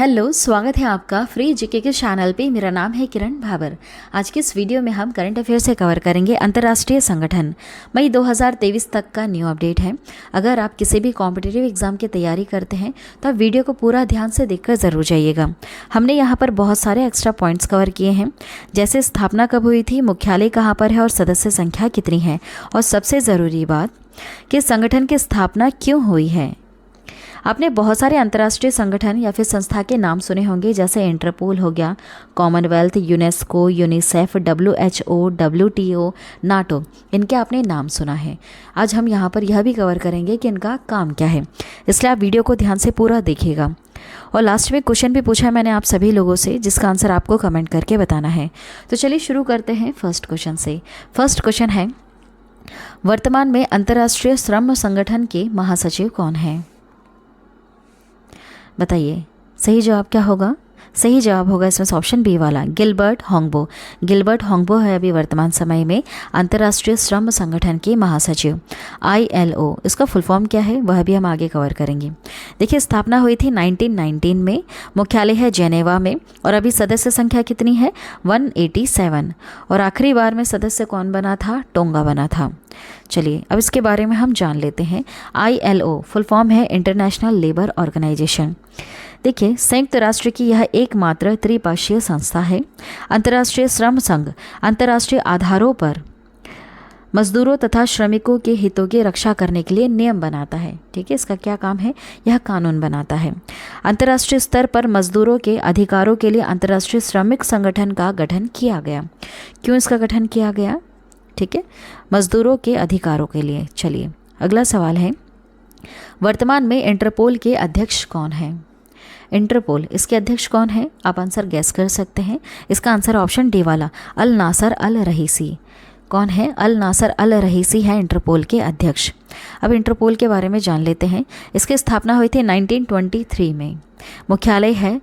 Hello, स्वागत है आपका फ्री जीके के चैनल पे। मेरा नाम है किरण भाबर। आज की इस वीडियो में हम करंट अफेयर से कवर करेंगे अंतर्राष्ट्रीय संगठन। मई 2023 तक का न्यू अपडेट है। अगर आप किसी भी कॉम्पिटिटिव एग्जाम की तैयारी करते हैं तो आप वीडियो को पूरा ध्यान से देखकर ज़रूर जाइएगा। हमने यहाँ पर बहुत सारे एक्स्ट्रा पॉइंट्स कवर किए हैं, जैसे स्थापना कब हुई थी, मुख्यालय कहाँ पर है और सदस्य संख्या कितनी है, और सबसे ज़रूरी बात कि संगठन की स्थापना क्यों हुई है। आपने बहुत सारे अंतर्राष्ट्रीय संगठन या फिर संस्था के नाम सुने होंगे, जैसे इंटरपोल हो गया, Commonwealth, UNESCO, UNICEF, WHO, WTO, NATO. इनके आपने नाम सुना है। आज हम यहाँ पर यह भी कवर करेंगे कि इनका काम क्या है, इसलिए आप वीडियो को ध्यान से पूरा देखिएगा। और लास्ट में क्वेश्चन भी पूछा है मैंने आप सभी लोगों से, जिसका आंसर आपको कमेंट करके बताना है। तो चलिए शुरू करते हैं फर्स्ट क्वेश्चन से। फर्स्ट क्वेश्चन है, वर्तमान में अंतर्राष्ट्रीय श्रम संगठन के महासचिव कौन हैं? बताइए, सही जवाब क्या होगा? सही जवाब होगा इसमें ऑप्शन बी वाला, गिलबर्ट होंगबो। गिलबर्ट होंगबो है अभी वर्तमान समय में अंतर्राष्ट्रीय श्रम संगठन के महासचिव। ILO, इसका फुल फॉर्म क्या है वह भी हम आगे कवर करेंगे। देखिए, स्थापना हुई थी 1919 में, मुख्यालय है जेनेवा में, और अभी सदस्य संख्या कितनी है? 187। और आखिरी बार में सदस्य कौन बना था? टोंगा बना था। चलिए अब इसके बारे में हम जान लेते हैं। ILO फुल फॉर्म है इंटरनेशनल लेबर ऑर्गेनाइजेशन। देखिए, संयुक्त राष्ट्र की यह एकमात्र त्रिपक्षीय संस्था है। अंतर्राष्ट्रीय श्रम संघ अंतर्राष्ट्रीय आधारों पर मजदूरों तथा श्रमिकों के हितों की रक्षा करने के लिए नियम बनाता है। ठीक है, इसका क्या काम है? यह कानून बनाता है। अंतर्राष्ट्रीय स्तर पर मजदूरों के अधिकारों के लिए अंतर्राष्ट्रीय श्रमिक संगठन का गठन किया गया। क्यों इसका गठन किया गया? ठीक है, मजदूरों के अधिकारों के लिए। चलिए अगला सवाल है, वर्तमान में इंटरपोल के अध्यक्ष कौन हैं? इंटरपोल, इसके अध्यक्ष कौन है? आप आंसर गैस कर सकते हैं। इसका आंसर ऑप्शन डी वाला, अल नासर अल रहीसी। कौन है? अल नासर अल रहीसी है इंटरपोल के अध्यक्ष। अब इंटरपोल के बारे में जान लेते हैं। इसकी स्थापना हुई थी 1923 में। मुख्यालय है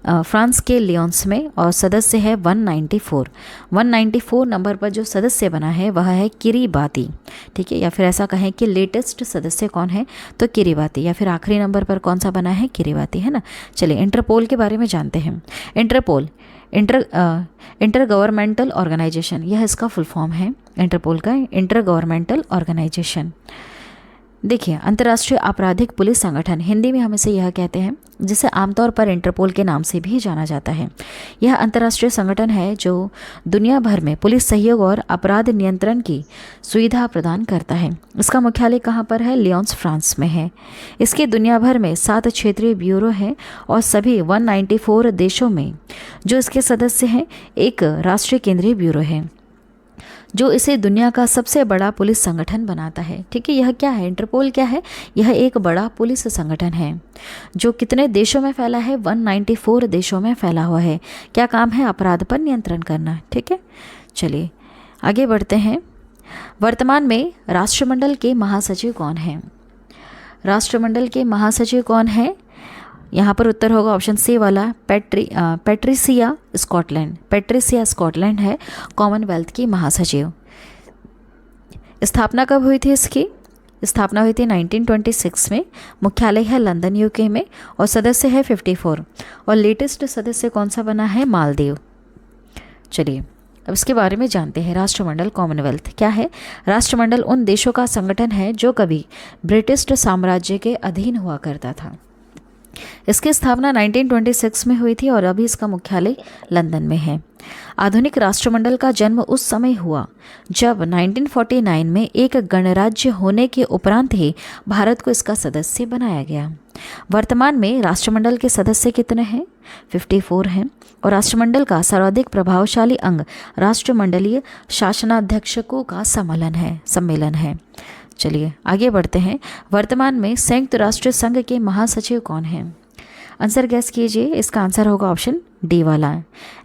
फ्रांस के लियोन्स में, और सदस्य है 194। 194 नंबर पर जो सदस्य बना है वह है किरीबाती। ठीक है, या फिर ऐसा कहें कि लेटेस्ट सदस्य कौन है? तो किरीबाती, या फिर आखिरी नंबर पर कौन सा बना है? किरीबाती, है ना। चलिए इंटरपोल के बारे में जानते हैं। इंटरपोल इंटर गवर्नमेंटल ऑर्गेनाइजेशन, यह इसका फुल फॉर्म है इंटरपोल का, इंटर गवर्नमेंटल ऑर्गेनाइजेशन। देखिए, अंतर्राष्ट्रीय आपराधिक पुलिस संगठन, हिंदी में हम इसे यह कहते हैं, जिसे आमतौर पर इंटरपोल के नाम से भी जाना जाता है। यह अंतर्राष्ट्रीय संगठन है जो दुनिया भर में पुलिस सहयोग और अपराध नियंत्रण की सुविधा प्रदान करता है। इसका मुख्यालय कहाँ पर है? लियोन्स, फ्रांस में है। इसके दुनिया भर में 7 क्षेत्रीय ब्यूरो हैं, और सभी 194 देशों में जो इसके सदस्य हैं, एक राष्ट्रीय केंद्रीय ब्यूरो है जो इसे दुनिया का सबसे बड़ा पुलिस संगठन बनाता है। ठीक है, यह क्या है? इंटरपोल क्या है? यह एक बड़ा पुलिस संगठन है जो कितने देशों में फैला है? 194 देशों में फैला हुआ है। क्या काम है? अपराध पर नियंत्रण करना। ठीक है, चलिए आगे बढ़ते हैं। वर्तमान में राष्ट्रमंडल के महासचिव कौन हैं? राष्ट्रमंडल के महासचिव कौन है? यहाँ पर उत्तर होगा ऑप्शन सी वाला, पैट्रिसिया स्कॉटलैंड। पैट्रिसिया स्कॉटलैंड है कॉमनवेल्थ की महासचिव। स्थापना कब हुई थी इसकी? स्थापना हुई थी 1926 में। मुख्यालय है लंदन, UK में, और सदस्य है 54। और लेटेस्ट सदस्य कौन सा बना है? मालदीव। चलिए अब इसके बारे में जानते हैं। राष्ट्रमंडल कॉमनवेल्थ क्या है? राष्ट्रमंडल उन देशों का संगठन है जो कभी ब्रिटिश साम्राज्य के अधीन हुआ करता था। इसकी स्थापना 1926 में हुई थी, और अभी इसका मुख्यालय लंदन में है। आधुनिक राष्ट्रमंडल का जन्म उस समय हुआ जब 1949 में एक गणराज्य होने के उपरांत ही भारत को इसका सदस्य बनाया गया। वर्तमान में राष्ट्रमंडल के सदस्य कितने हैं? 54 हैं। और राष्ट्रमंडल का सर्वाधिक प्रभावशाली अंग राष्ट्रमंडलीय शासनाध्यक्षकों का सम्मेलन है। चलिए आगे बढ़ते हैं। वर्तमान में संयुक्त राष्ट्र संघ के महासचिव कौन हैं? आंसर गैस कीजिए। इसका आंसर होगा ऑप्शन डी वाला,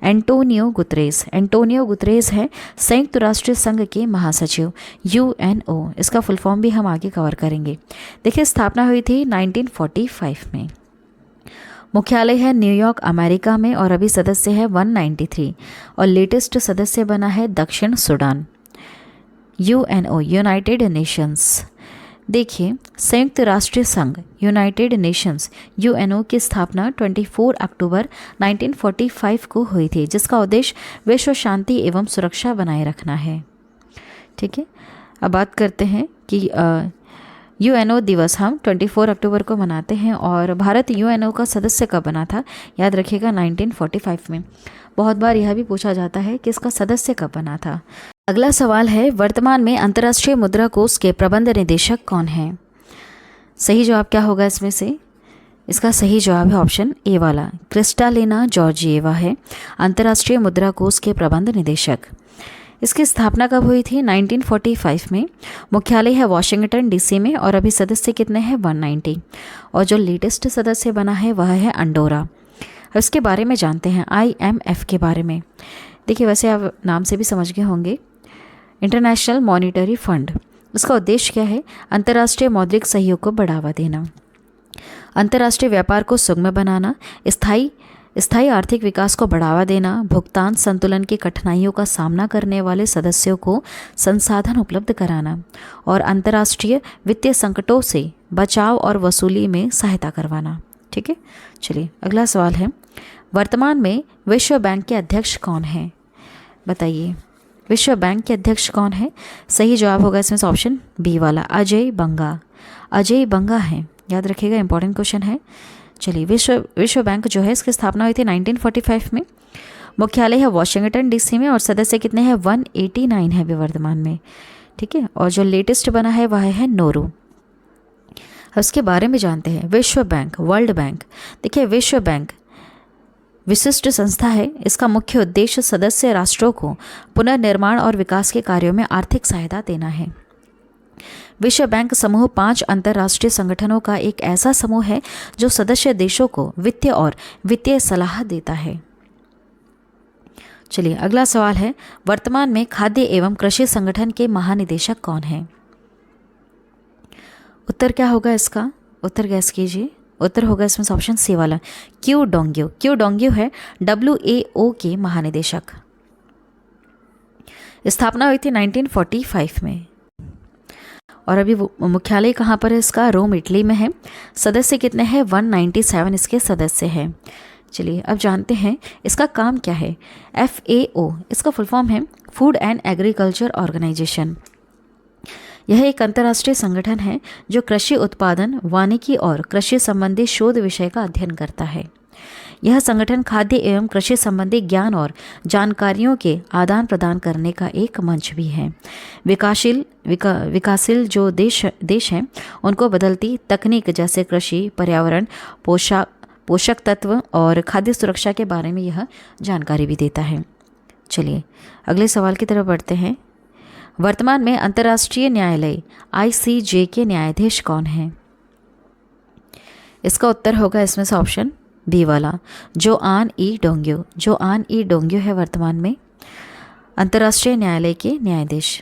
एंटोनियो गुतरेस। एंटोनियो गुतरेस है संयुक्त राष्ट्र संघ के महासचिव, UNO। इसका फुल फॉर्म भी हम आगे कवर करेंगे। देखिए, स्थापना हुई थी 1945 में। मुख्यालय है न्यूयॉर्क, अमेरिका में, और अभी सदस्य है 193। और लेटेस्ट सदस्य बना है दक्षिण सूडान। UNO, United Nations. देखिए, संयुक्त राष्ट्र संघ यूनाइटेड नेशंस यूएनओ की स्थापना 24 अक्टूबर 1945 को हुई थी, जिसका उद्देश्य विश्व शांति एवं सुरक्षा बनाए रखना है। ठीक है, अब बात करते हैं कि यूएनओ दिवस हम 24 अक्टूबर को मनाते हैं और भारत यूएनओ का सदस्य कब बना था? याद रखिएगा 1945 में। बहुत बार यह भी पूछा जाता है कि इसका सदस्य कब बना था। अगला सवाल है, वर्तमान में अंतर्राष्ट्रीय मुद्रा कोष के प्रबंध निदेशक कौन हैं? सही जवाब क्या होगा इसमें से? इसका सही जवाब है ऑप्शन ए वाला, क्रिस्टालिना जॉर्जिएवा है अंतर्राष्ट्रीय मुद्रा कोष के प्रबंध निदेशक। इसकी स्थापना कब हुई थी? 1945 में। मुख्यालय है वॉशिंगटन डीसी में और अभी सदस्य कितने हैं? 190। और जो लेटेस्ट सदस्य बना है वह है अंडोरा। इसके बारे में जानते हैं, IMF के बारे में। देखिए, वैसे आप नाम से भी समझ गए होंगे, इंटरनेशनल मॉनिटरी फंड। इसका उद्देश्य क्या है? अंतर्राष्ट्रीय मौद्रिक सहयोग को बढ़ावा देना, अंतर्राष्ट्रीय व्यापार को सुगम बनाना, स्थायी आर्थिक विकास को बढ़ावा देना, भुगतान संतुलन की कठिनाइयों का सामना करने वाले सदस्यों को संसाधन उपलब्ध कराना और अंतर्राष्ट्रीय वित्तीय संकटों से बचाव और वसूली में सहायता करवाना। ठीक है, चलिए अगला सवाल है, वर्तमान में विश्व बैंक के अध्यक्ष कौन हैं? बताइए, विश्व बैंक के अध्यक्ष कौन है? सही जवाब होगा इसमें से ऑप्शन बी वाला, अजय बंगा। अजय बंगा हैं, याद रखिएगा, इंपॉर्टेंट क्वेश्चन है। चलिए, विश्व बैंक जो है इसकी स्थापना हुई थी 1945 में। मुख्यालय है वॉशिंगटन डीसी में और सदस्य कितने हैं? 189 है अभी वर्तमान में। ठीक है, और जो लेटेस्ट बना है वह है नोरू। उसके बारे में जानते हैं, विश्व बैंक, वर्ल्ड बैंक। देखिए, विश्व बैंक विशिष्ट संस्था है। इसका मुख्य उद्देश्य सदस्य राष्ट्रों को पुनर्निर्माण और विकास के कार्यों में आर्थिक सहायता देना है। विश्व बैंक समूह 5 अंतर्राष्ट्रीय संगठनों का एक ऐसा समूह है जो सदस्य देशों को वित्तीय और वित्तीय सलाह देता है। चलिए अगला सवाल है, वर्तमान में खाद्य एवं कृषि संगठन के महानिदेशक कौन हैं? उत्तर क्या होगा इसका? उत्तर गैस कीजिए। उत्तर होगा इसमें ऑप्शन सी वाला, क्यू डोंग्यू। क्यू डोंग्यू है WAO के महानिदेशक। स्थापना हुई थी 1945 में और अभी मुख्यालय कहाँ पर है इसका? रोम, इटली में है। सदस्य कितने हैं? 197 इसके सदस्य हैं। चलिए अब जानते हैं इसका काम क्या है। FAO इसका फुल फॉर्म है फूड एंड एग्रीकल्चर ऑर्गेनाइजेशन। यह एक अंतर्राष्ट्रीय संगठन है जो कृषि उत्पादन, वानिकी और कृषि संबंधी शोध विषय का अध्ययन करता है। यह संगठन खाद्य एवं कृषि संबंधी ज्ञान और जानकारियों के आदान प्रदान करने का एक मंच भी है। विकासशील जो देश हैं उनको बदलती तकनीक जैसे कृषि, पर्यावरण, पोषक तत्व और खाद्य सुरक्षा के बारे में यह जानकारी भी देता है। चलिए अगले सवाल की तरफ बढ़ते हैं। वर्तमान में अंतर्राष्ट्रीय न्यायालय ICJ के न्यायाधीश कौन हैं? इसका उत्तर होगा इसमें से ऑप्शन बी वाला, जोआन ई डोंग्यू। जोआन ई डोंग्यू है वर्तमान में अंतर्राष्ट्रीय न्यायालय के न्यायाधीश।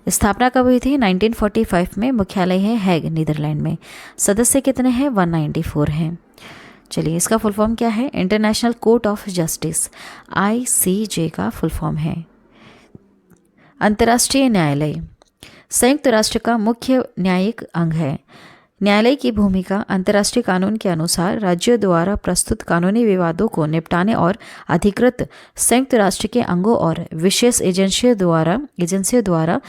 स्थापना कब हुई थी? 1945 में। मुख्यालय है हैग, नीदरलैंड में। सदस्य कितने हैं? 194 हैं। चलिए इसका फुल फॉर्म क्या है? International court of justice, ICJ का फुल फॉर्म है। अंतर्राष्ट्रीय न्यायालय संयुक्त राष्ट्र का मुख्य न्यायिक अंग है। न्यायालय की भूमिका अंतर्राष्ट्रीय कानून के अनुसार राज्यों द्वारा प्रस्तुत कानूनी विवादों को निपटाने और अधिकृत संयुक्त राष्ट्र के अंगों और विशेष एजेंसियों द्वारा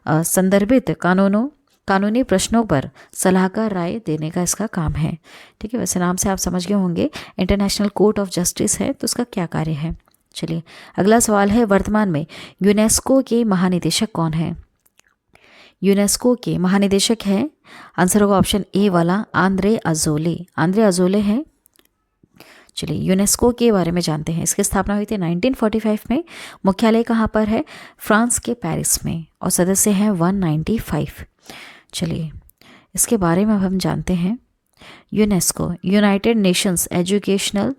संदर्भित कानूनी प्रश्नों पर सलाहकार राय देने का इसका काम है। ठीक है, वैसे नाम से आप समझ गए होंगे इंटरनेशनल कोर्ट ऑफ जस्टिस है, तो उसका क्या कार्य है। चलिए अगला सवाल है, वर्तमान में यूनेस्को के महानिदेशक कौन है? यूनेस्को के महानिदेशक है, आंसर होगा ऑप्शन ए वाला, आंद्रे अजोले। आंद्रे अजोले हैं। चलिए यूनेस्को के बारे में जानते हैं। इसकी स्थापना हुई थी 1945 में। मुख्यालय कहाँ पर है? फ्रांस के पेरिस में और सदस्य हैं 195। चलिए इसके बारे में अब हम जानते हैं। UNESCO united nations educational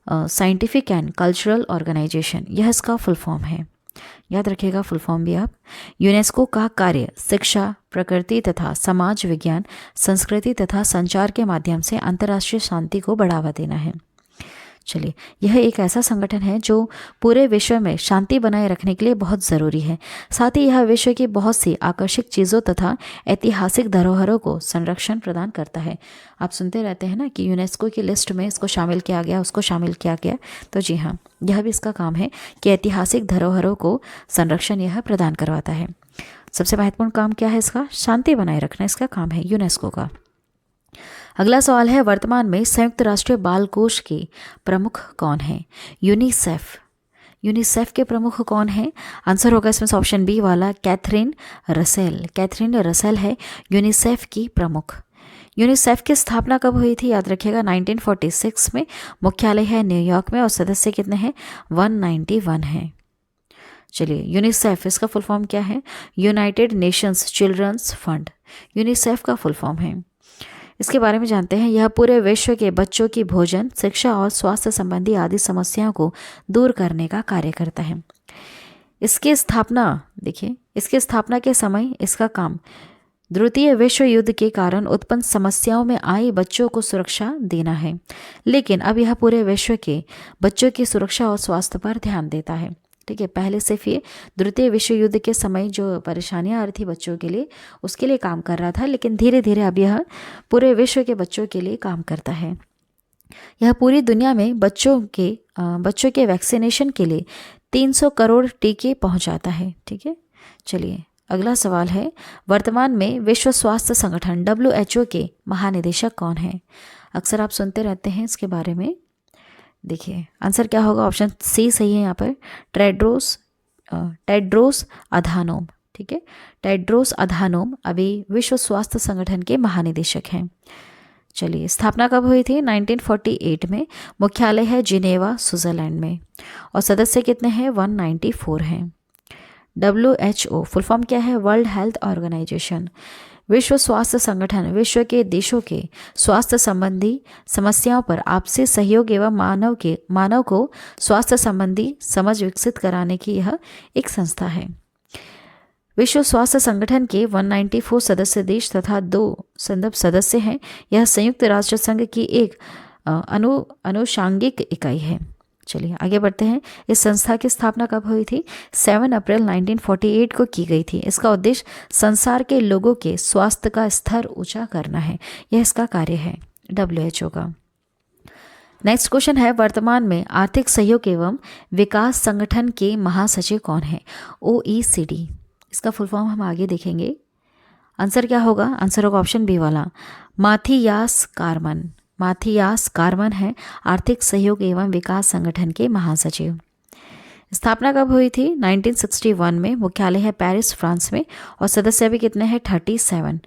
scientific and cultural organization, यह इसका फुल फॉर्म है। याद रखिएगा फुल फॉर्म भी आप। यूनेस्को का कार्य शिक्षा, प्रकृति तथा समाज विज्ञान, संस्कृति तथा संचार के माध्यम से अंतर्राष्ट्रीय शांति को बढ़ावा देना है। चलिए, यह एक ऐसा संगठन है जो पूरे विश्व में शांति बनाए रखने के लिए बहुत ज़रूरी है। साथ ही यह विश्व की बहुत सी आकर्षक चीज़ों तथा ऐतिहासिक धरोहरों को संरक्षण प्रदान करता है। आप सुनते रहते हैं ना कि यूनेस्को की लिस्ट में इसको शामिल किया गया, उसको शामिल किया गया। तो जी हाँ, यह भी इसका काम है कि ऐतिहासिक धरोहरों को संरक्षण यह प्रदान करवाता है। सबसे महत्वपूर्ण काम क्या है इसका? शांति बनाए रखना इसका काम है यूनेस्को का। अगला सवाल है, वर्तमान में संयुक्त राष्ट्र बाल कोष के प्रमुख कौन है? यूनिसेफ। यूनिसेफ के प्रमुख कौन है? आंसर होगा इसमें ऑप्शन बी वाला, कैथरीन रसेल। कैथरीन रसेल है यूनिसेफ की प्रमुख। यूनिसेफ की स्थापना कब हुई थी? याद रखिएगा 1946 में। मुख्यालय है न्यूयॉर्क में और सदस्य कितने हैं? 191 हैं। चलिए, यूनिसेफ इसका फुल फॉर्म क्या है? United nations children's fund, UNICEF का फुल फॉर्म है। इसके बारे में जानते हैं। यह पूरे विश्व के बच्चों की भोजन, शिक्षा और स्वास्थ्य संबंधी आदि समस्याओं को दूर करने का कार्य करता है। इसकी स्थापना देखिए, इसकी स्थापना के समय इसका काम द्वितीय विश्व युद्ध के कारण उत्पन्न समस्याओं में आए बच्चों को सुरक्षा देना है। लेकिन अब यह पूरे विश्व के बच्चों की सुरक्षा और स्वास्थ्य पर ध्यान देता है। ठीक है, पहले सिर्फ ये द्वितीय विश्व युद्ध के समय जो परेशानियां आ रही थी बच्चों के लिए, उसके लिए काम कर रहा था, लेकिन धीरे धीरे अब यह पूरे विश्व के बच्चों के लिए काम करता है। यह पूरी दुनिया में बच्चों के वैक्सीनेशन के लिए 300 करोड़ टीके पहुंचाता है। ठीक है, चलिए अगला सवाल है, वर्तमान में विश्व स्वास्थ्य संगठन WHO के महानिदेशक कौन है? अक्सर आप सुनते रहते हैं इसके बारे में। देखिए, आंसर क्या होगा? ऑप्शन सी सही है यहाँ पर, टेड्रोस अधानोम। ठीक है, टेड्रोस अधानोम अभी विश्व स्वास्थ्य संगठन के महानिदेशक हैं। चलिए, स्थापना कब हुई थी? 1948 में। मुख्यालय है जिनेवा, स्विट्जरलैंड में और सदस्य कितने हैं? 194 हैं। WHO फुल फॉर्म क्या है? World health organization. विश्व स्वास्थ्य संगठन विश्व के देशों के स्वास्थ्य संबंधी समस्याओं पर आपसी सहयोग एवं मानव को स्वास्थ्य संबंधी समझ विकसित कराने की यह एक संस्था है। विश्व स्वास्थ्य संगठन के 194 सदस्य देश तथा 2 सदस्य हैं। यह संयुक्त राष्ट्र संघ की एक अनुषांगिक इकाई है। चलिए आगे बढ़ते हैं। इस संस्था की स्थापना कब हुई थी? 7 अप्रैल 1948 को की गई थी। इसका उद्देश्य संसार के लोगों के स्वास्थ्य का स्तर ऊंचा करना है। यह इसका कार्य है WHO का। नेक्स्ट क्वेश्चन है, वर्तमान में आर्थिक सहयोग एवं विकास संगठन के महासचिव कौन है? OECD। इसका फुल फॉर्म हम आगे देखेंगे। आंसर क्या होगा? आंसर होगा ऑप्शन बी वाला, माथियास कारमन। माथियास कारमन है आर्थिक सहयोग एवं विकास संगठन के महासचिव। स्थापना कब हुई थी? 1961 में। मुख्यालय है पेरिस, फ्रांस में और सदस्य भी कितने हैं? 37।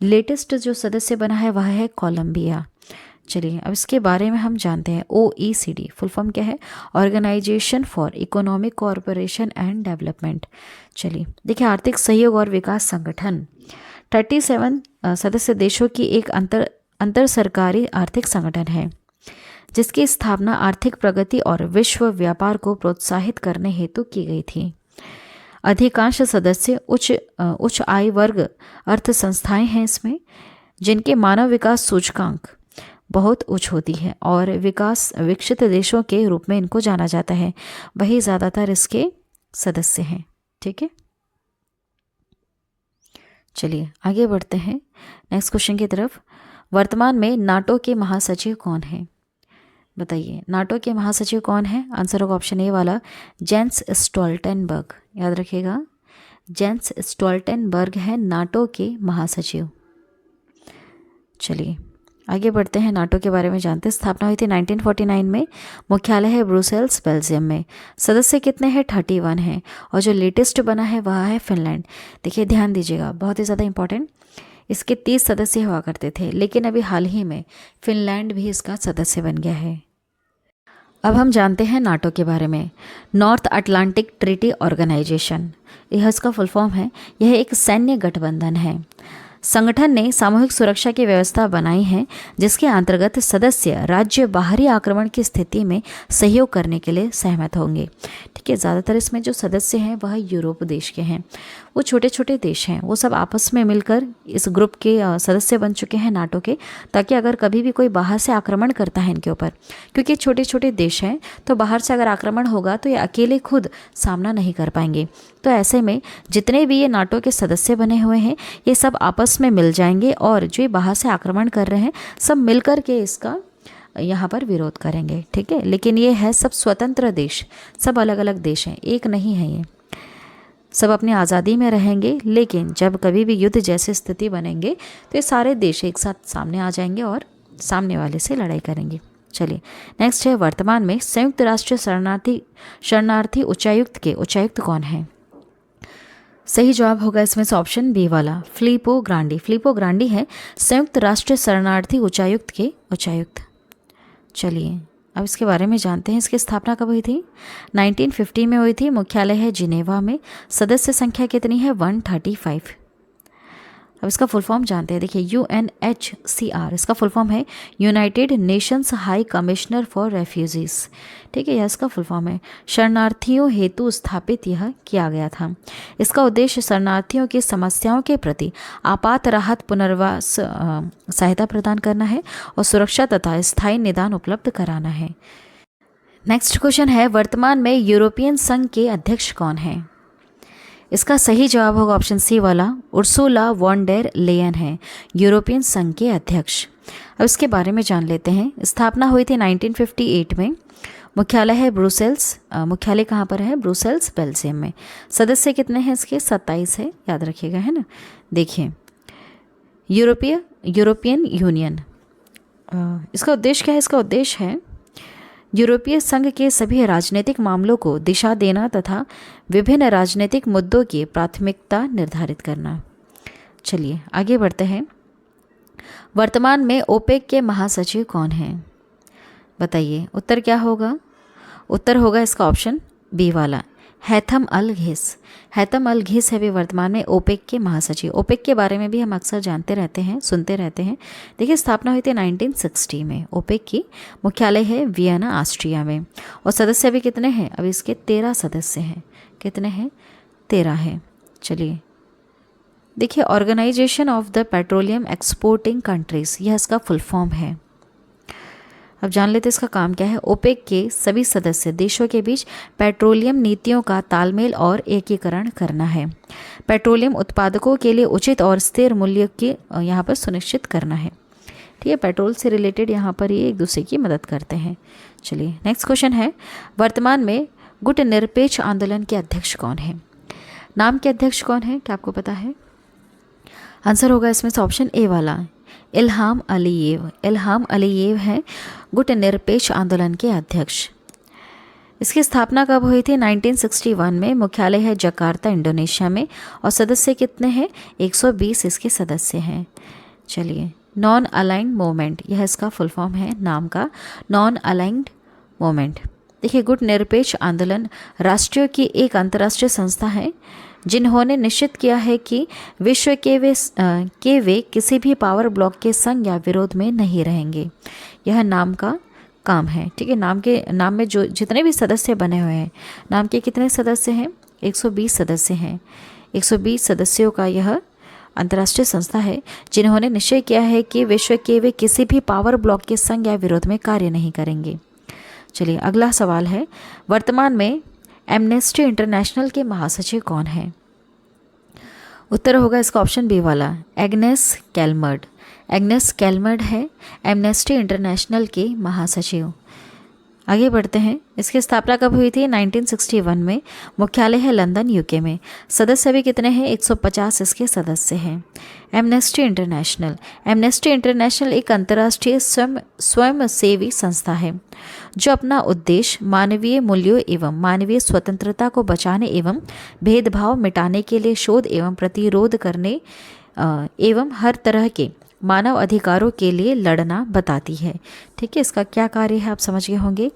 लेटेस्ट जो सदस्य बना है वह है कोलंबिया। चलिए अब इसके बारे में हम जानते हैं। OECD फुल फॉर्म क्या है? Organization for economic cooperation and development. चलिए देखिए, आर्थिक सहयोग और विकास संगठन 37 सदस्य देशों की एक अंतर सरकारी आर्थिक संगठन है जिसकी स्थापना आर्थिक प्रगति और विश्व व्यापार को प्रोत्साहित करने हेतु की गई थी। अधिकांश सदस्य उच्च आय वर्ग अर्थ संस्थाएं हैं इसमें, जिनके मानव विकास सूचकांक बहुत उच्च होती है और विकसित देशों के रूप में इनको जाना जाता है। वही ज़्यादातर इसके सदस्य हैं। ठीक है, चलिए आगे बढ़ते हैं नेक्स्ट क्वेश्चन की तरफ। वर्तमान में नाटो के महासचिव कौन है? बताइए, नाटो के महासचिव कौन है? आंसर होगा ऑप्शन ए वाला, जेंस स्टोल्टेनबर्ग। याद रखिएगा, जेंस स्टोल्टेनबर्ग है नाटो के महासचिव। चलिए आगे बढ़ते हैं, नाटो के बारे में जानते हैं। स्थापना हुई थी 1949 में। मुख्यालय है ब्रुसेल्स, बेल्जियम में। सदस्य कितने हैं? 31 हैं और जो लेटेस्ट बना है वह है फिनलैंड। देखिए ध्यान दीजिएगा, बहुत ही ज़्यादा इंपॉर्टेंट। इसके 30 सदस्य हुआ करते थे, लेकिन अभी हाल ही में फिनलैंड भी इसका सदस्य बन गया है। अब हम जानते हैं नाटो के बारे में। नॉर्थ अटलांटिक ट्रीटी ऑर्गेनाइजेशन, यह इसका फुल फॉर्म है। यह एक सैन्य गठबंधन है। संगठन ने सामूहिक सुरक्षा की व्यवस्था बनाई है जिसके अंतर्गत सदस्य राज्य बाहरी आक्रमण की स्थिति में सहयोग करने के लिए सहमत होंगे। ठीक है, ज़्यादातर इसमें जो सदस्य हैं वह यूरोप देश के हैं। वो छोटे छोटे देश हैं, वो सब आपस में मिलकर इस ग्रुप के सदस्य बन चुके हैं नाटो के, ताकि अगर कभी भी कोई बाहर से आक्रमण करता है इनके ऊपर, क्योंकि छोटे छोटे देश हैं तो बाहर से अगर आक्रमण होगा तो ये अकेले खुद सामना नहीं कर पाएंगे। तो ऐसे में जितने भी ये नाटो के सदस्य बने हुए हैं ये सब आपस में मिल जाएंगे और जो ये बाहर से आक्रमण कर रहे हैं सब मिलकर के इसका यहाँ पर विरोध करेंगे। ठीक है, लेकिन ये है सब स्वतंत्र देश, सब अलग अलग देश हैं, एक नहीं है ये, सब अपनी आज़ादी में रहेंगे। लेकिन जब कभी भी युद्ध जैसी स्थिति बनेंगे तो ये सारे देश एक साथ सामने आ जाएंगे और सामने वाले से लड़ाई करेंगे। चलिए नेक्स्ट है, वर्तमान में संयुक्त राष्ट्र शरणार्थी उच्चायुक्त कौन है? सही जवाब होगा इसमें से ऑप्शन बी वाला, फिलिपो ग्रांडी। फिलिपो ग्रांडी है संयुक्त राष्ट्र शरणार्थी उच्चायुक्त के उच्चायुक्त। चलिए अब इसके बारे में जानते हैं। इसकी स्थापना कब हुई थी? 1950 में हुई थी। मुख्यालय है जिनेवा में। सदस्य संख्या कितनी है? 135। अब इसका फुल फॉर्म जानते हैं। देखिए UNHCR इसका फुल फॉर्म है united Nations high commissioner for refugees. ठीक है, यह इसका फुल फॉर्म है। शरणार्थियों हेतु स्थापित यह किया गया था। इसका उद्देश्य शरणार्थियों की समस्याओं के प्रति आपात राहत पुनर्वास सहायता प्रदान करना है और सुरक्षा तथा स्थायी निदान उपलब्ध कराना है। नेक्स्ट क्वेश्चन है, वर्तमान में यूरोपियन संघ के अध्यक्ष कौन हैं? इसका सही जवाब होगा ऑप्शन सी वाला, उर्सुला वॉन डेर लेयन है यूरोपियन संघ के अध्यक्ष। अब इसके बारे में जान लेते हैं। स्थापना हुई थी 1958 में। मुख्यालय है ब्रुसेल्स। मुख्यालय कहाँ पर है? ब्रुसेल्स, बेल्जियम में। सदस्य कितने हैं इसके? 27 है, याद रखिएगा, है ना। देखिए यूरोपियन यूनियन, इसका उद्देश्य क्या है? इसका उद्देश्य है यूरोपीय संघ के सभी राजनीतिक मामलों को दिशा देना तथा विभिन्न राजनीतिक मुद्दों की प्राथमिकता निर्धारित करना। चलिए आगे बढ़ते हैं। वर्तमान में ओपेक के महासचिव कौन हैं? बताइए उत्तर क्या होगा? उत्तर होगा इसका ऑप्शन बी वाला, हैथम अल घिस। हैथम अल घिस है भी वर्तमान में ओपेक के महासचिव। ओपेक के बारे में भी हम अक्सर जानते रहते हैं, सुनते रहते हैं। देखिए स्थापना हुई थी 1960 में ओपेक की। मुख्यालय है वियना, ऑस्ट्रिया में। और सदस्य अभी कितने हैं? अभी इसके 13 सदस्य हैं। कितने हैं? 13 हैं। चलिए देखिए, organization of the petroleum exporting countries, यह इसका फुल फॉर्म है। अब जान लेते इसका काम क्या है। ओपेक के सभी सदस्य देशों के बीच पेट्रोलियम नीतियों का तालमेल और एकीकरण करना है। पेट्रोलियम उत्पादकों के लिए उचित और स्थिर मूल्य की यहाँ पर सुनिश्चित करना है। ठीक है, पेट्रोल से रिलेटेड यहाँ पर ये एक दूसरे की मदद करते हैं। चलिए नेक्स्ट क्वेश्चन है, वर्तमान में गुट निरपेक्ष आंदोलन के अध्यक्ष कौन है? नाम के अध्यक्ष कौन है, क्या आपको पता है? आंसर होगा इसमें से ऑप्शन ए वाला, इल्हाम अलीयेव। इल्हाम अलीयेव है गुट निरपेक्ष आंदोलन के अध्यक्ष। इसकी स्थापना कब हुई थी? 1961 में। मुख्यालय है जकार्ता, इंडोनेशिया में। और सदस्य कितने हैं? 120 इसके सदस्य हैं। चलिए, नॉन अलाइंड मूवमेंट, यह इसका फुल फॉर्म है नाम का, नॉन अलाइंड मूवमेंट। देखिए गुट निरपेक्ष आंदोलन राष्ट्रीय की एक अंतर्राष्ट्रीय संस्था है जिन्होंने निश्चित किया है कि विश्व के वे किसी भी पावर ब्लॉक के संग या विरोध में नहीं रहेंगे। यह नाम का काम है। ठीक है, नाम में जो जितने भी सदस्य बने हुए हैं, नाम के कितने सदस्य हैं? 120 सदस्य हैं। 120 सदस्यों का यह अंतर्राष्ट्रीय संस्था है जिन्होंने निश्चय किया है कि विश्व के वे किसी भी पावर ब्लॉक के संग या विरोध में कार्य नहीं करेंगे। चलिए अगला सवाल है, वर्तमान में एमनेस्टी इंटरनेशनल के महासचिव कौन है? उत्तर होगा इसका ऑप्शन बी वाला, एग्नेस कैलमर्ड। एग्नेस कैलमर्ड है एमनेस्टी इंटरनेशनल के महासचिव। आगे बढ़ते हैं। इसकी स्थापना कब हुई थी? 1961 में। मुख्यालय है लंदन, यूके में। सदस्य भी कितने हैं? 150 इसके सदस्य हैं। एमनेस्टी इंटरनेशनल एक अंतर्राष्ट्रीय स्वयंसेवी संस्था है जो अपना उद्देश्य मानवीय मूल्यों एवं मानवीय स्वतंत्रता को बचाने एवं भेदभाव मिटाने के लिए शोध एवं प्रतिरोध करने एवं हर तरह के मानव अधिकारों के लिए लड़ना बताती है। ठीक है, इसका क्या कार्य है आप समझ गए होंगे।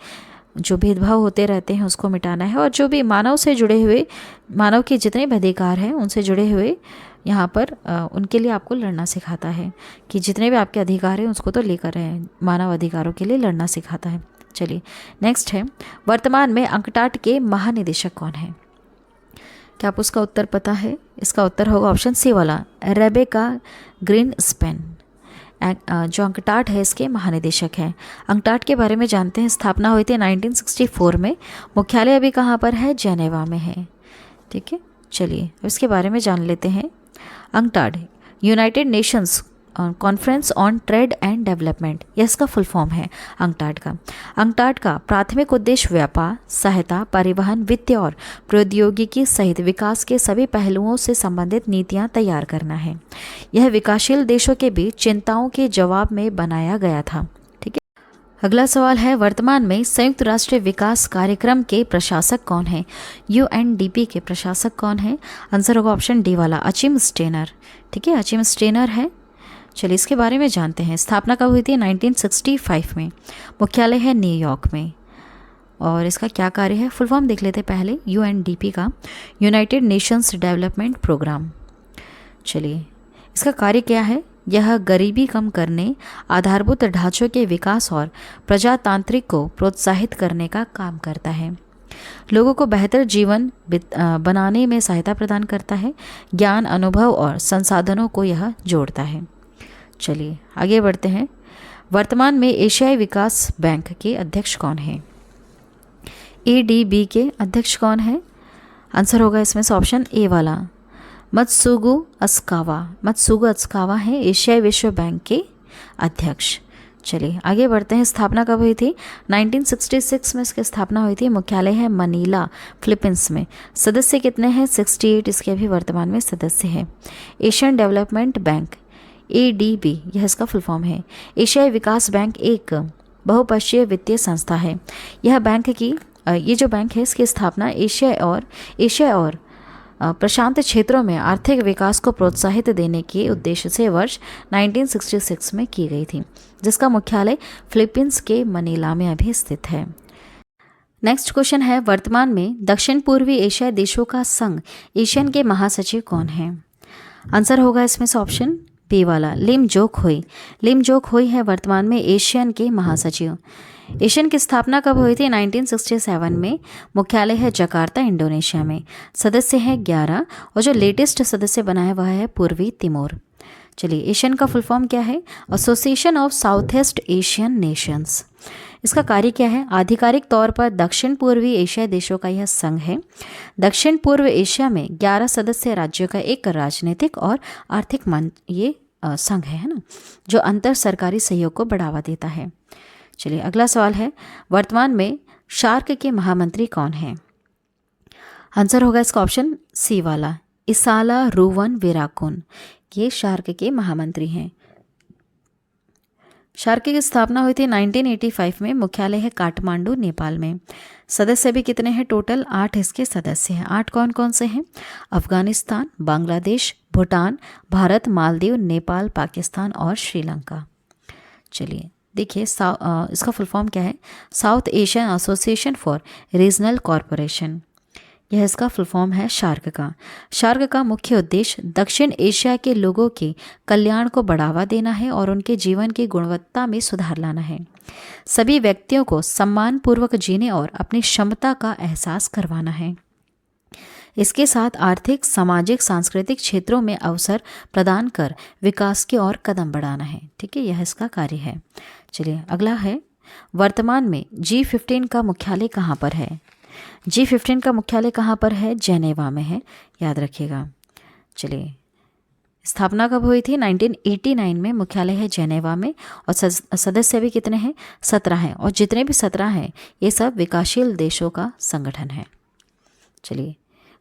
जो भेदभाव होते रहते हैं उसको मिटाना है और जो भी मानव से जुड़े हुए, मानव के जितने भी अधिकार हैं उनसे जुड़े हुए यहाँ पर उनके लिए आपको लड़ना सिखाता है कि जितने भी आपके अधिकार हैं उसको तो लेकर रहे, मानव अधिकारों के लिए लड़ना सिखाता है। चलिए नेक्स्ट है, वर्तमान में अंकटाट के महानिदेशक कौन है? क्या आपको उसका उत्तर पता है? इसका उत्तर होगा ऑप्शन सी वाला, रेबेका ग्रीनस्पैन, जो अंकटाट है इसके महानिदेशक हैं। अंकटाट के बारे में जानते हैं। स्थापना हुई थी 1964 में। मुख्यालय अभी कहाँ पर है? जेनेवा में है। ठीक है, चलिए अब इसके बारे में जान लेते हैं। UNCTAD United Nations conference on trade and development, यह इसका फुल फॉर्म है अंकटाड का। अंकटाड का प्राथमिक उद्देश्य व्यापार, सहायता, परिवहन, वित्त और प्रौद्योगिकी सहित विकास के सभी पहलुओं से संबंधित नीतियां तैयार करना है। यह विकासशील देशों के बीच चिंताओं के जवाब में बनाया गया था। ठीक है, अगला सवाल है, वर्तमान में संयुक्त राष्ट्र विकास कार्यक्रम के प्रशासक कौन है? UNDP के प्रशासक कौन है? आंसर होगा ऑप्शन डी वाला, अचिम स्टेनर। ठीक है, अचिम स्टेनर है। चलिए इसके बारे में जानते हैं। स्थापना कब हुई थी? 1965 में। मुख्यालय है न्यूयॉर्क में। और इसका क्या कार्य है? फुल फॉर्म देख लेते पहले, UNDP का यूनाइटेड नेशंस डेवलपमेंट प्रोग्राम। चलिए इसका कार्य क्या है? यह गरीबी कम करने, आधारभूत ढांचों के विकास और प्रजातांत्रिक को प्रोत्साहित करने का काम करता है। लोगों को बेहतर जीवन बनाने में सहायता प्रदान करता है। ज्ञान, अनुभव और संसाधनों को यह जोड़ता है। चलिए आगे बढ़ते हैं। वर्तमान में एशियाई विकास बैंक के अध्यक्ष कौन है? ADB के अध्यक्ष कौन है? आंसर होगा इसमें से ऑप्शन ए वाला, मत्सुगु अस्कावा। मत्सुगु अस्कावा है एशियाई विश्व बैंक के अध्यक्ष। चलिए आगे बढ़ते हैं। स्थापना कब हुई थी? 1966 में इसकी स्थापना हुई थी। मुख्यालय है मनीला, फिलीपींस में। सदस्य कितने हैं? 68 इसके भी वर्तमान में सदस्य हैं। एशियन डेवलपमेंट बैंक ADB, यह इसका फुल फॉर्म है। एशियाई विकास बैंक एक बहुपक्षीय वित्तीय संस्था है। यह बैंक की ये जो बैंक है इसकी स्थापना एशिया और प्रशांत क्षेत्रों में आर्थिक विकास को प्रोत्साहित देने के उद्देश्य से वर्ष 1966 में की गई थी, जिसका मुख्यालय फिलीपींस के मनीला में अभी स्थित है। नेक्स्ट क्वेश्चन है, वर्तमान में दक्षिण पूर्वी एशियाई देशों का संघ एशियन के महासचिव कौन है? आंसर होगा इसमें से ऑप्शन बी वाला, लिम जोक होई। लिम जोक होई है वर्तमान में एशियन के महासचिव। एशियन की स्थापना कब हुई थी? 1967 में। मुख्यालय है जकार्ता, इंडोनेशिया में। सदस्य हैं 11 और जो लेटेस्ट सदस्य बना है वह है पूर्वी तिमोर। चलिए एशियन का फुल फॉर्म क्या है? Association of south east Asian Nations. इसका कार्य क्या है? आधिकारिक तौर पर दक्षिण पूर्वी एशियाई देशों का यह संघ है। दक्षिण पूर्व एशिया में 11 सदस्य राज्यों का एक राजनीतिक और आर्थिक ये संघ है ना, जो अंतर सरकारी सहयोग को बढ़ावा देता है। चलिए अगला सवाल है, वर्तमान में शार्क के महामंत्री कौन है? आंसर होगा इसका ऑप्शन सी वाला, इसाला रूवन विराकुन। ये शार्क के महामंत्री हैं। शार्क की स्थापना हुई थी 1985 में। मुख्यालय है काठमांडू, नेपाल में। सदस्य भी कितने हैं? टोटल 8 इसके सदस्य हैं। 8 कौन कौन से हैं? अफगानिस्तान, बांग्लादेश, भूटान, भारत, मालदीव, नेपाल, पाकिस्तान और श्रीलंका। चलिए देखिए इसका फुल फॉर्म क्या है? South Asian association for regional corporation, यह इसका फुल फॉर्म है शार्क का। शार्क का मुख्य उद्देश्य दक्षिण एशिया के लोगों के कल्याण को बढ़ावा देना है और उनके जीवन की गुणवत्ता में सुधार लाना है। सभी व्यक्तियों को सम्मानपूर्वक जीने और अपनी क्षमता का एहसास करवाना है। इसके साथ आर्थिक, सामाजिक, सांस्कृतिक क्षेत्रों में अवसर प्रदान कर विकास की ओर कदम बढ़ाना है। ठीक है, यह इसका कार्य है। चलिए अगला है, वर्तमान में G15 का मुख्यालय कहाँ पर है? G15 का मुख्यालय कहाँ पर है? जेनेवा में है, याद रखिएगा। चलिए स्थापना कब हुई थी? 1989 में। मुख्यालय है जेनेवा में और सदस्य भी कितने हैं? 17 हैं। और जितने भी 17 हैं ये सब विकासशील देशों का संगठन है। चलिए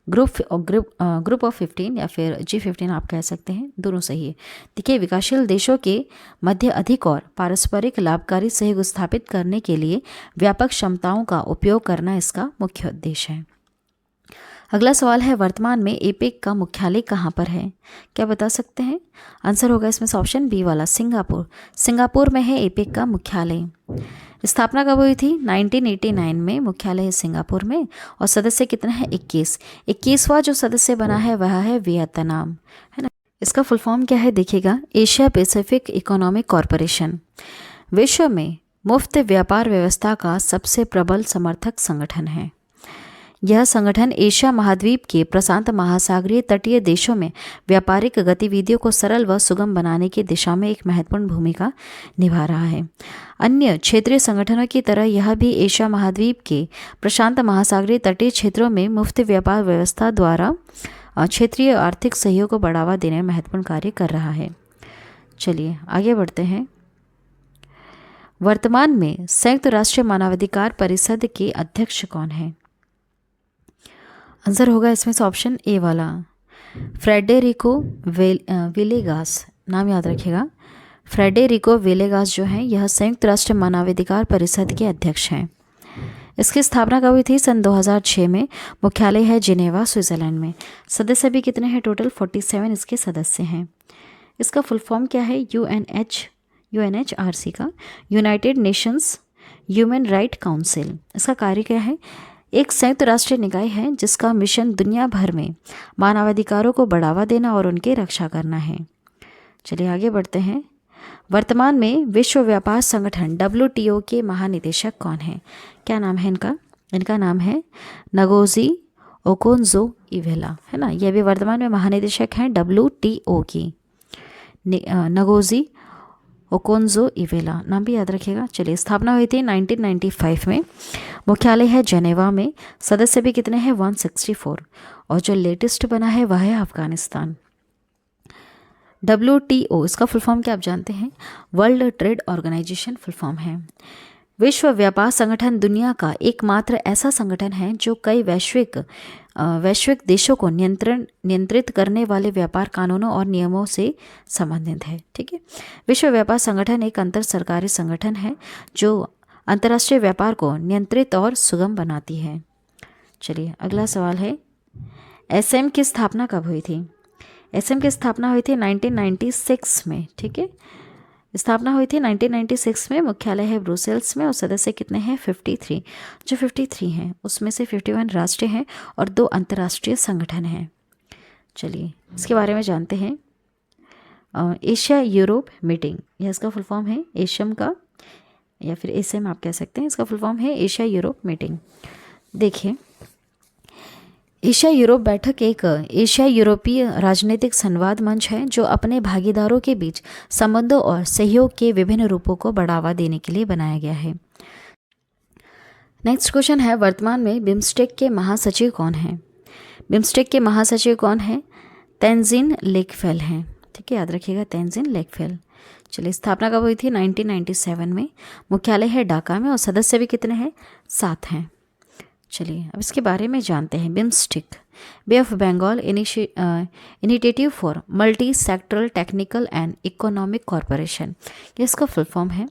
ग्रुप ऑफ 15 या फिर G15 आप कह सकते हैं, दोनों सही है। देखिए विकासशील देशों के मध्य अधिक और पारस्परिक लाभकारी सहयोग स्थापित करने के लिए व्यापक क्षमताओं का उपयोग करना इसका मुख्य उद्देश्य है। अगला सवाल है, वर्तमान में एपेक का मुख्यालय कहाँ पर है? क्या बता सकते हैं? आंसर होगा इसमें से ऑप्शन बी वाला, सिंगापुर। सिंगापुर में है एपेक का मुख्यालय। स्थापना कब हुई थी? 1989 में। मुख्यालय है सिंगापुर में और सदस्य कितने हैं? 21। 21वां जो सदस्य बना है वह है वियतनाम, है ना। इसका फुल फॉर्म क्या है देखिएगा, एशिया पैसिफिक इकोनॉमिक कॉरपोरेशन विश्व में मुफ्त व्यापार व्यवस्था का सबसे प्रबल समर्थक संगठन है। यह संगठन एशिया महाद्वीप के प्रशांत महासागरीय तटीय देशों में व्यापारिक गतिविधियों को सरल व सुगम बनाने की दिशा में एक महत्वपूर्ण भूमिका निभा रहा है। अन्य क्षेत्रीय संगठनों की तरह यह भी एशिया महाद्वीप के प्रशांत महासागरीय तटीय क्षेत्रों में मुफ्त व्यापार व्यवस्था द्वारा क्षेत्रीय आर्थिक सहयोग को बढ़ावा देने में महत्वपूर्ण कार्य कर रहा है। चलिए आगे बढ़ते हैं। वर्तमान में संयुक्त राष्ट्र मानवाधिकार परिषद के अध्यक्ष कौन है? आंसर होगा इसमें से ऑप्शन ए वाला, फ्रेडेरिको विलेगास। नाम याद रखिएगा, फ्रेडेरिको विलेगास जो है यह संयुक्त राष्ट्र मानवाधिकार परिषद के अध्यक्ष हैं। इसकी स्थापना कब हुई थी? सन 2006 में। मुख्यालय है जिनेवा, स्विट्जरलैंड में। सदस्य भी कितने हैं? टोटल 47 इसके सदस्य हैं। इसका फुल फॉर्म क्या है? UNHRC का, United Nations human right council. इसका कार्य क्या है? एक संयुक्त राष्ट्रीय निकाय है जिसका मिशन दुनिया भर में मानवाधिकारों को बढ़ावा देना और उनकी रक्षा करना है। चलिए आगे बढ़ते हैं। वर्तमान में विश्व व्यापार संगठन WTO के महानिदेशक कौन है? क्या नाम है इनका? इनका नाम है नगोजी ओकोंजो-इवेला, है ना। यह भी वर्तमान में महानिदेशक हैं WTO की, नगोजी ओकोंजो-इवेला। नाम भी याद रखिएगा। चलिए, स्थापना हुई थी 1995 में। मुख्यालय है जेनेवा में। सदस्य भी कितने हैं? 164। और जो लेटेस्ट बना है वह है अफगानिस्तान। WTO इसका फुल फॉर्म क्या आप जानते हैं? World trade organization full form है। विश्व व्यापार संगठन दुनिया का एकमात्र ऐसा संगठन है जो कई वैश्विक देशों को नियंत्रित करने वाले व्यापार कानूनों और नियमों से संबंधित है। ठीक है। विश्व व्यापार संगठन एक अंतर सरकारी संगठन है जो अंतर्राष्ट्रीय व्यापार को नियंत्रित और सुगम बनाती है। चलिए अगला सवाल है, SM की स्थापना कब हुई थी? SM की स्थापना हुई थी 1996 में। ठीक है, स्थापना हुई थी 1996 में। मुख्यालय है ब्रुसेल्स में और सदस्य कितने हैं? 53। जो 53 हैं उसमें से 51 राष्ट्रीय हैं और 2 अंतर्राष्ट्रीय संगठन हैं। चलिए इसके बारे में जानते हैं। एशिया यूरोप मीटिंग, यह इसका फुल फॉर्म है एशियम का, या फिर एशियम आप कह सकते हैं। इसका फुल फॉर्म है एशिया यूरोप मीटिंग। देखिए, एशिया यूरोप बैठक एक एशिया यूरोपीय राजनीतिक संवाद मंच है जो अपने भागीदारों के बीच संबंधों और सहयोग के विभिन्न रूपों को बढ़ावा देने के लिए बनाया गया है। नेक्स्ट क्वेश्चन है, वर्तमान में बिम्स्टेक के महासचिव कौन हैं? बिम्स्टेक के महासचिव कौन हैं? तेंजिन लेकफेल हैं। ठीक है, याद रखिएगा, तेंजिन लेकफेल। चलिए, स्थापना कब हुई थी? 1997 में। मुख्यालय है ढाका में और सदस्य भी कितने हैं? 7 हैं। चलिए अब इसके बारे में जानते हैं। BIMSTEC, bay of Bengal initiative for multi sectoral technical and economic corporation, ये इसका फुल फॉर्म है।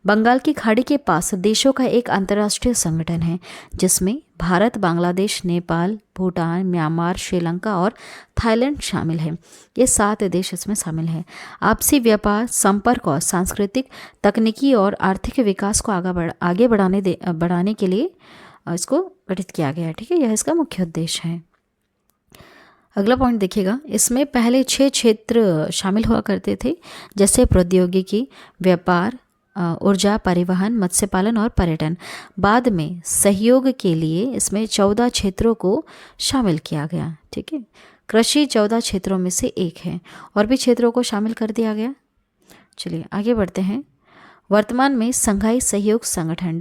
बंगाल की खाड़ी के पास देशों का एक अंतर्राष्ट्रीय संगठन है जिसमें भारत, बांग्लादेश, नेपाल, भूटान, म्यांमार, श्रीलंका और थाईलैंड शामिल है। ये 7 देश इसमें शामिल हैं। आपसी व्यापार, संपर्क और सांस्कृतिक, तकनीकी और आर्थिक विकास को आगे बढ़ाने के लिए इसको गठित किया गया है। ठीक है, यह इसका मुख्य उद्देश्य है। अगला पॉइंट देखिएगा, इसमें पहले 6 क्षेत्र शामिल हुआ करते थे, जैसे प्रौद्योगिकी, व्यापार, ऊर्जा, परिवहन, मत्स्य पालन और पर्यटन। बाद में सहयोग के लिए इसमें 14 क्षेत्रों को शामिल किया गया। ठीक है, कृषि 14 क्षेत्रों में से एक है और भी क्षेत्रों को शामिल कर दिया गया। चलिए आगे बढ़ते हैं। वर्तमान में संघाई सहयोग संगठन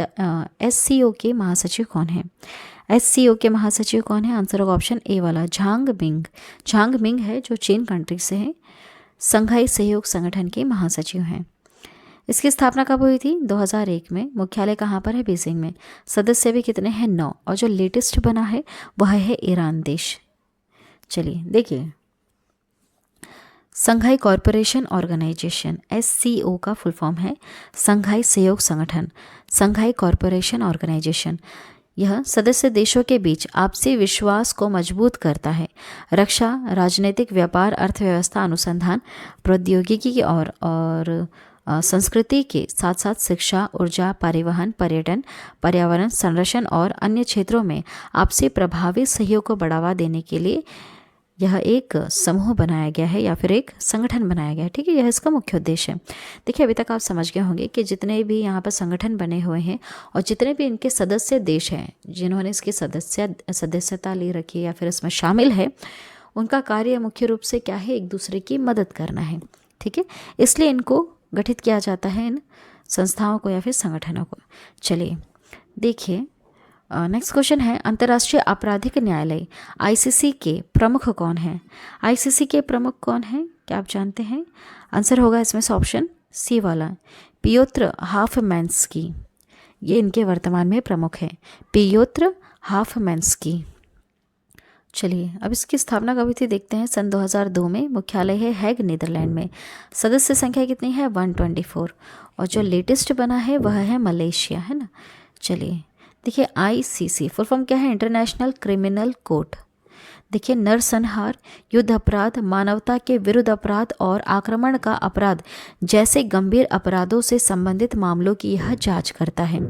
SCO के महासचिव कौन है? SCO के महासचिव कौन है? आंसर होगा ऑप्शन ए वाला, झांग मिंग। झांग मिंग है जो चीन कंट्री से है, संघाई सहयोग संगठन के महासचिव हैं। इसकी स्थापना कब हुई थी? 2001 में। मुख्यालय कहाँ पर है? बीजिंग में। सदस्य भी कितने हैं? 9। और जो लेटेस्ट बना है वह है ईरान देश। चलिए देखिए, संघाई कॉरपोरेशन ऑर्गेनाइजेशन SCO का फुल फॉर्म है संघाई सहयोग संगठन, संघाई कॉरपोरेशन ऑर्गेनाइजेशन। यह सदस्य देशों के बीच आपसी विश्वास को मजबूत करता है। रक्षा, राजनीतिक, व्यापार, अर्थव्यवस्था, अनुसंधान, प्रौद्योगिकी और संस्कृति के साथ साथ शिक्षा, ऊर्जा, परिवहन, पर्यटन, पर्यावरण संरक्षण और अन्य क्षेत्रों में आपसी प्रभावी सहयोग को बढ़ावा देने के लिए यह एक समूह बनाया गया है या फिर एक संगठन बनाया गया है, ठीक है। यह इसका मुख्य उद्देश्य है। देखिए अभी तक आप समझ गए होंगे कि जितने भी यहाँ पर संगठन बने हुए हैं और जितने भी इनके सदस्य देश हैं जिन्होंने इसकी सदस्यता ले रखी है या फिर इसमें शामिल है, उनका कार्य मुख्य रूप से क्या है, एक दूसरे की मदद करना है, ठीक है। इसलिए इनको गठित किया जाता है, इन संस्थाओं को या फिर संगठनों को। चलिए देखिए नेक्स्ट क्वेश्चन है, अंतर्राष्ट्रीय आपराधिक न्यायालय आईसीसी के प्रमुख कौन हैं? आईसीसी के प्रमुख कौन हैं, क्या आप जानते हैं? आंसर होगा इसमें से ऑप्शन सी वाला, पियोत्र हाफमैन्स्की। ये इनके वर्तमान में प्रमुख हैं, पियोत्र हाफमैन्स्की। चलिए अब इसकी स्थापना कब हुई थी देखते हैं। सन 2002 में। मुख्यालय है हैग, नीदरलैंड में। सदस्य संख्या कितनी है? 124। और जो लेटेस्ट बना है वह है मलेशिया, है ना। चलिए देखिए आईसीसी फुल फॉर्म क्या है? International criminal court. देखिए नरसंहार, युद्ध अपराध, मानवता के विरुद्ध अपराध और आक्रमण का अपराध जैसे गंभीर अपराधों से संबंधित मामलों की यह जांच करता है।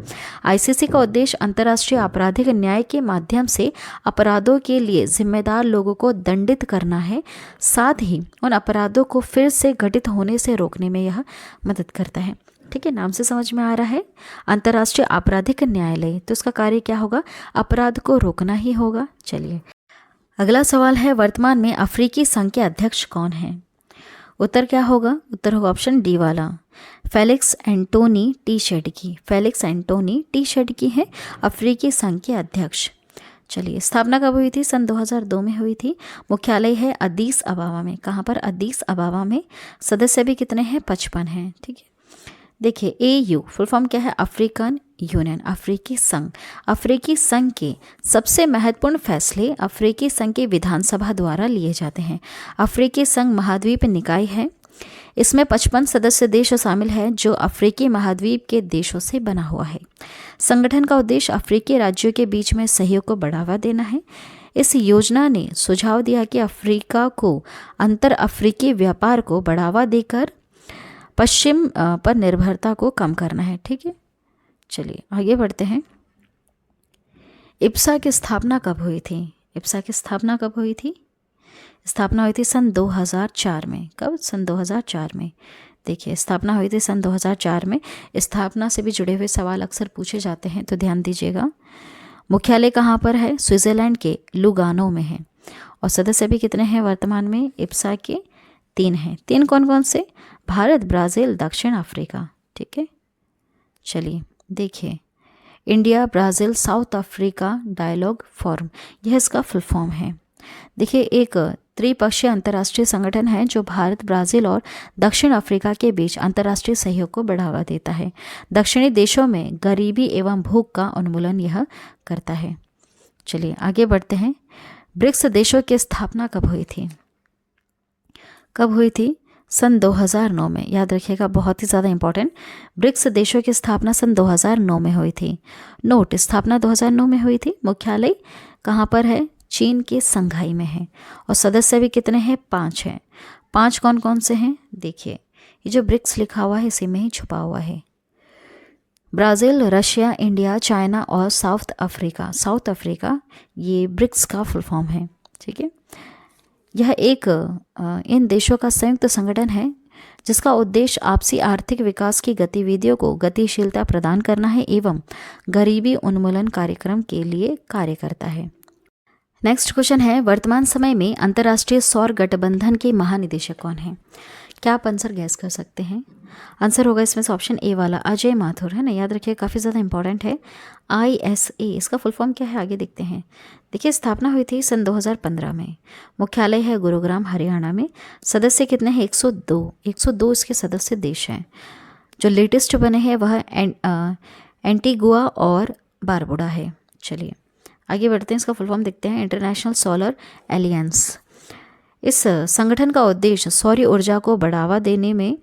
आईसीसी का उद्देश्य अंतर्राष्ट्रीय आपराधिक न्याय के माध्यम से अपराधों के लिए जिम्मेदार लोगों को दंडित करना है, साथ ही उन अपराधों को फिर से घटित होने से रोकने में यह मदद करता है, ठीक है। नाम से समझ में आ रहा है अंतर्राष्ट्रीय आपराधिक न्यायालय, तो इसका कार्य क्या होगा? अपराध को रोकना ही होगा। चलिए अगला सवाल है, वर्तमान में अफ्रीकी संघ के अध्यक्ष कौन हैं? उत्तर क्या होगा? उत्तर होगा ऑप्शन डी वाला, फेलिक्स एंटोनी टी-शेड्की। फेलिक्स एंटोनी टी-शेड्की है अफ्रीकी संघ के अध्यक्ष। चलिए स्थापना कब हुई थी? सन 2002 में हुई थी। मुख्यालय है अदीस अबाबा में। कहाँ पर? अदीस अबाबा में। सदस्य भी कितने हैं? 55 हैं, ठीक है। देखिए एयू फुल फॉर्म क्या है? अफ्रीकन यूनियन, अफ्रीकी संघ। अफ्रीकी संघ के सबसे महत्वपूर्ण फैसले अफ्रीकी संघ की विधानसभा द्वारा लिए जाते हैं। अफ्रीकी संघ महाद्वीप निकाय है। इसमें 55 सदस्य देश शामिल हैं जो अफ्रीकी महाद्वीप के देशों से बना हुआ है। संगठन का उद्देश्य अफ्रीकी राज्यों के बीच में सहयोग को बढ़ावा देना है। इस योजना ने सुझाव दिया कि अफ्रीका को अंतर अफ्रीकी व्यापार को बढ़ावा देकर पश्चिम पर निर्भरता को कम करना है, ठीक है। चलिए आगे बढ़ते हैं। इप्सा की स्थापना कब हुई थी? इप्सा की स्थापना कब हुई थी? स्थापना हुई थी सन 2004 में। कब? सन 2004 में। देखिए स्थापना हुई थी सन 2004 में। स्थापना से भी जुड़े हुए सवाल अक्सर पूछे जाते हैं, तो ध्यान दीजिएगा। मुख्यालय कहाँ पर है? स्विट्जरलैंड के लुगानो में है। और सदस्य भी कितने हैं वर्तमान में? इप्सा के 3 हैं। 3 कौन कौन से? भारत, ब्राज़ील, दक्षिण अफ्रीका, ठीक है। चलिए देखिए India Brazil South Africa dialogue forum, यह इसका फुल फॉर्म है। देखिए एक त्रिपक्षीय अंतर्राष्ट्रीय संगठन है जो भारत, ब्राज़ील और दक्षिण अफ्रीका के बीच अंतर्राष्ट्रीय सहयोग को बढ़ावा देता है। दक्षिणी देशों में गरीबी एवं भूख का उन्मूलन यह करता है। चलिए आगे बढ़ते हैं। ब्रिक्स देशों की स्थापना कब हुई थी? कब हुई थी? सन 2009 में। याद रखिएगा, बहुत ही ज़्यादा इंपॉर्टेंट। ब्रिक्स देशों की स्थापना सन 2009 में हुई थी। नोट, स्थापना 2009 में हुई थी। मुख्यालय कहाँ पर है? चीन के संघाई में है। और सदस्य भी कितने हैं? 5 हैं। 5 कौन कौन से हैं? देखिए ये जो ब्रिक्स लिखा हुआ है इसी में ही छुपा हुआ है। ब्राज़ील, रशिया, इंडिया, चाइना और साउथ अफ्रीका। साउथ अफ्रीका ये ब्रिक्स का फुल फॉर्म है, ठीक है। यह एक इन देशों का संयुक्त संगठन है जिसका उद्देश्य आपसी आर्थिक विकास की गतिविधियों को गतिशीलता प्रदान करना है एवं गरीबी उन्मूलन कार्यक्रम के लिए कार्य करता है। नेक्स्ट क्वेश्चन है, वर्तमान समय में अंतर्राष्ट्रीय सौर गठबंधन के महानिदेशक कौन है? क्या आप आंसर गैस कर सकते हैं? आंसर होगा इसमें से ऑप्शन ए वाला, अजय माथुर, है ना। याद रखिए काफ़ी ज़्यादा इंपॉर्टेंट है। ISA इसका फुल फॉर्म क्या है? आगे देखते हैं। देखिए स्थापना हुई थी सन 2015 में। मुख्यालय है गुरुग्राम, हरियाणा में। सदस्य कितने हैं? 102 इसके सदस्य देश हैं। जो लेटेस्ट बने हैं वह एंटीगुआ और बारबुडा है। चलिए आगे बढ़ते हैं। इसका फुल फॉर्म देखते हैं, इंटरनेशनल सोलर एलियंस। इस संगठन का उद्देश्य सौर ऊर्जा को बढ़ावा देने में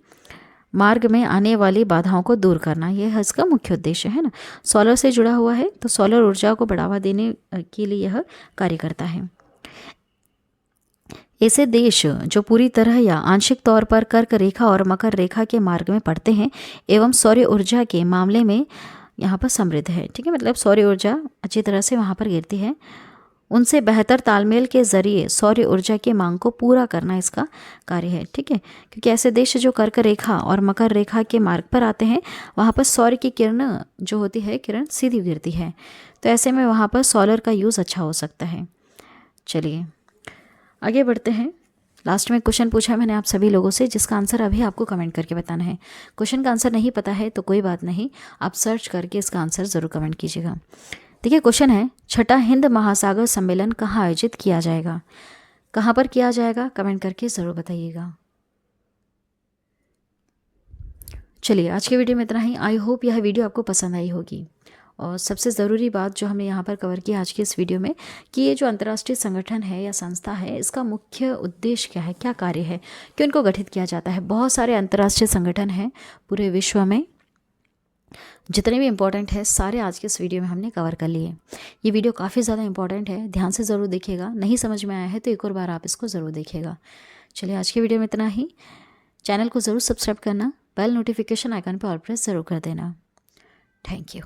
मार्ग में आने वाली बाधाओं को दूर करना, यह इसका मुख्य उद्देश्य है ना। सोलर से जुड़ा हुआ है तो सोलर ऊर्जा को बढ़ावा देने के लिए यह कार्य करता है। ऐसे देश जो पूरी तरह या आंशिक तौर पर कर्क रेखा और मकर रेखा के मार्ग में पड़ते हैं एवं सौर ऊर्जा के मामले में यहाँ पर समृद्ध है, ठीक है। मतलब सौर ऊर्जा अच्छी तरह से वहाँ पर गिरती है, उनसे बेहतर तालमेल के जरिए सौर ऊर्जा की मांग को पूरा करना इसका कार्य है। ठीक है, क्योंकि ऐसे देश जो कर्क रेखा और मकर रेखा के मार्ग पर आते हैं वहाँ पर सौर की किरण जो होती है किरण सीधी गिरती है, तो ऐसे में वहाँ पर सोलर का यूज़ अच्छा हो सकता है। चलिए आगे बढ़ते हैं। लास्ट में क्वेश्चन पूछा मैंने आप सभी लोगों से, जिसका आंसर अभी आपको कमेंट करके बताना है। क्वेश्चन का आंसर नहीं पता है तो कोई बात नहीं, आप सर्च करके इसका आंसर ज़रूर कमेंट कीजिएगा। देखिए क्वेश्चन है, छठा हिंद महासागर सम्मेलन कहाँ आयोजित किया जाएगा? कहाँ पर किया जाएगा? कमेंट करके ज़रूर बताइएगा। चलिए आज की वीडियो में इतना ही। आई होप यह वीडियो आपको पसंद आई होगी। और सबसे ज़रूरी बात जो हमने यहाँ पर कवर की आज की इस वीडियो में, कि ये जो अंतर्राष्ट्रीय संगठन है या संस्था है, इसका मुख्य उद्देश्य क्या है, क्या कार्य है, क्यों इनको गठित किया जाता है। बहुत सारे अंतर्राष्ट्रीय संगठन हैं पूरे विश्व में, जितने भी इम्पोर्टेंट है सारे आज के इस वीडियो में हमने कवर कर लिए। ये वीडियो काफ़ी ज़्यादा इंपॉर्टेंट है, ध्यान से ज़रूर देखिएगा। नहीं समझ में आया है तो एक और बार आप इसको ज़रूर देखिएगा। चलिए आज की वीडियो में इतना ही। चैनल को ज़रूर सब्सक्राइब करना, बेल नोटिफिकेशन आइकन पर ऑल प्रेस ज़रूर कर देना। Thank you.